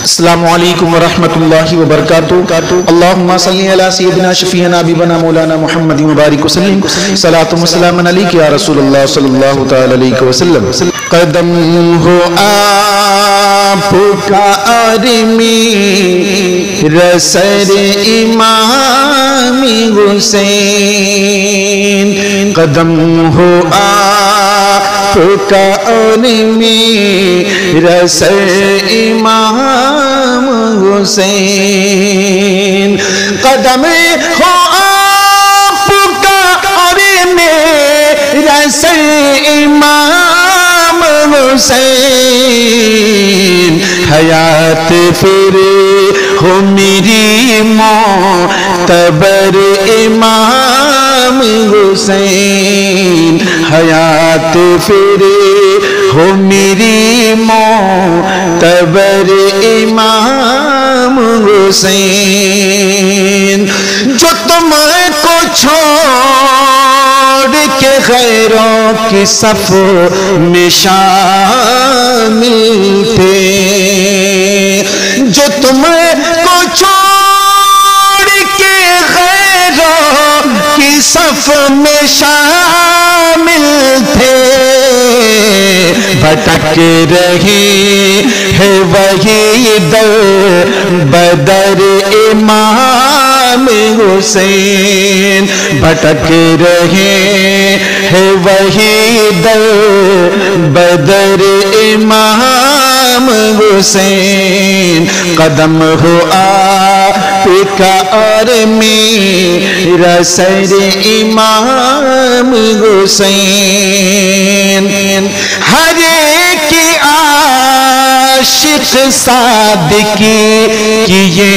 السلام علیکم ورحمۃ اللہ وبرکاتہ. اللہم صلی علی سیدنا شفیعنا حبیبنا مولانا محمد مبارک وسلم. صلاۃ و سلام علیک یا رسول اللہ صلی اللہ تعالی علیہ وسلم. قدم ہو آپ کا آرمی رسر امام حسین. قدم ہو آپ کا آرمی رسر امام حسین. قدم ہو آپ کا اور میرا سر امام حسین. حیات پھر ہو میری معتبر امام حسین. حیات پھر ہو میری معتبر امام حسین. جو تم کو چھوڑ کے غیروں کی صف میں شامل تھے. جو تم کو چھوڑ کے غیروں کی صف میں شامل تھے. بھٹک رہے ہیں وہی در بدر امام حسین. بھٹک رہے ہیں وہی در بدر امام حسین. قدم ہو آپ کا اور میرا سر امام حسین. ہر ایک عاشق صادق کی یہ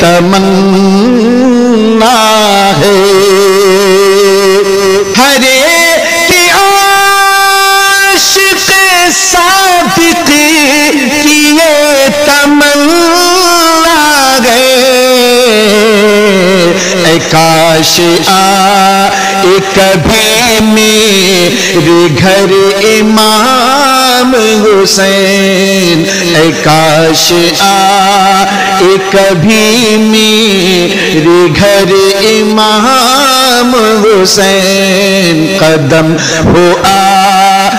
تمنا ہے. ہر ایک عاشق صادق کی یہ تمنا ہے. اے کاش آئے کبھی میرے گھر امام حسین. اے کاش آئے کبھی میرے گھر امام حسین. قدم ہو آپ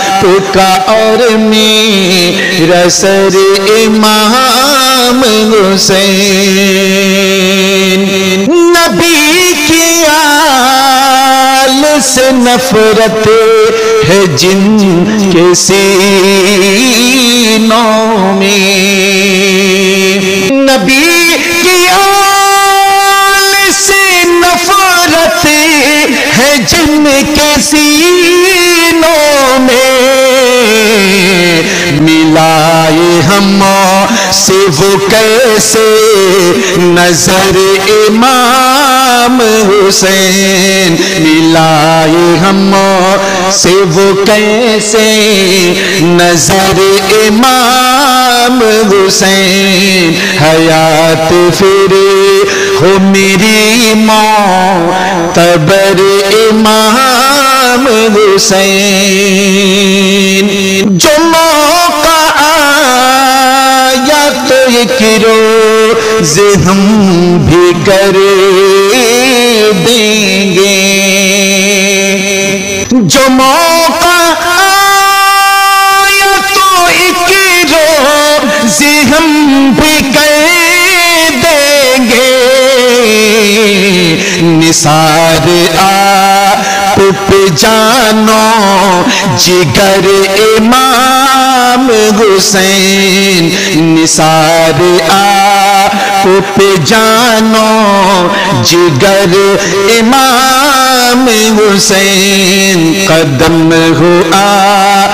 کا اور میرا سر امام حسین. نبی کی آل سے نفرت ہے جن کے سینوں میں. نبی کی آل سے نفرت ہے جن کے سینوں میں. ملائے ہم سے وہ کیسے نظر امام حسین. ملائے ہم سے وہ کیسے نظر امام حسین. حیات پھر ہو میری معتبر امام حسین. جو موقع آیا تو ایک روز ہم بھی کر دیں گے. جو موقع آیا تو ایک روز ہم بھی کر دیں گے. نثار آپ پہ جانو جگر امام حسین. نثار آپ پہ جانو جگر امام حسین. قدم ہو آپ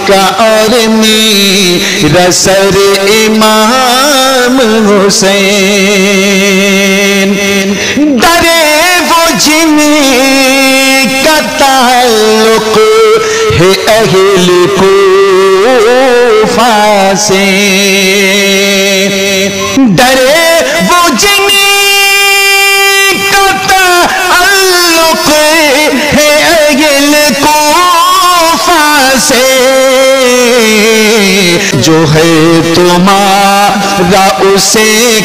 کا اور میرا سر امام حسین. ڈرے وہ جن کا تعلق ہے اہل کوفہ سے. ڈرے وہ جن کا تعلق ہے اہل کوفہ سے. جو ہے تمہارا اسے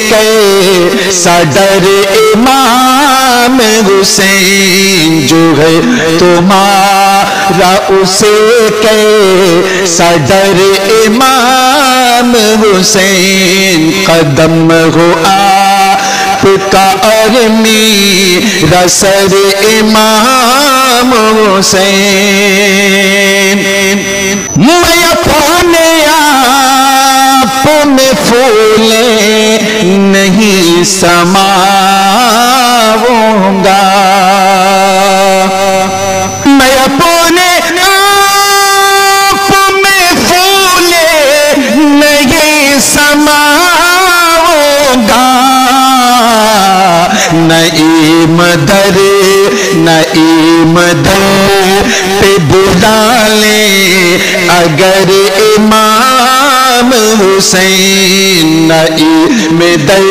کیسا ڈر امام حسین جو ہے تمہارا اسے کیسا ڈر امام حسین قدم ہو آپ کا اور میرا سر امام حسین میں اپنے آپ میں پھولے نہیں سماؤں گا میں اپنے آپ میں پھولے نہیں سماؤں گا نعیم در پہ بلا لے اگر امام حسین نعیم در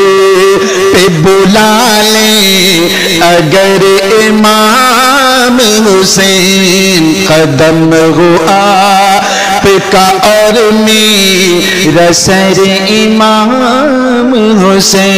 پہ بلا لے اگر امام حسین قدم ہو آپ کا اور میرا سر امام حسین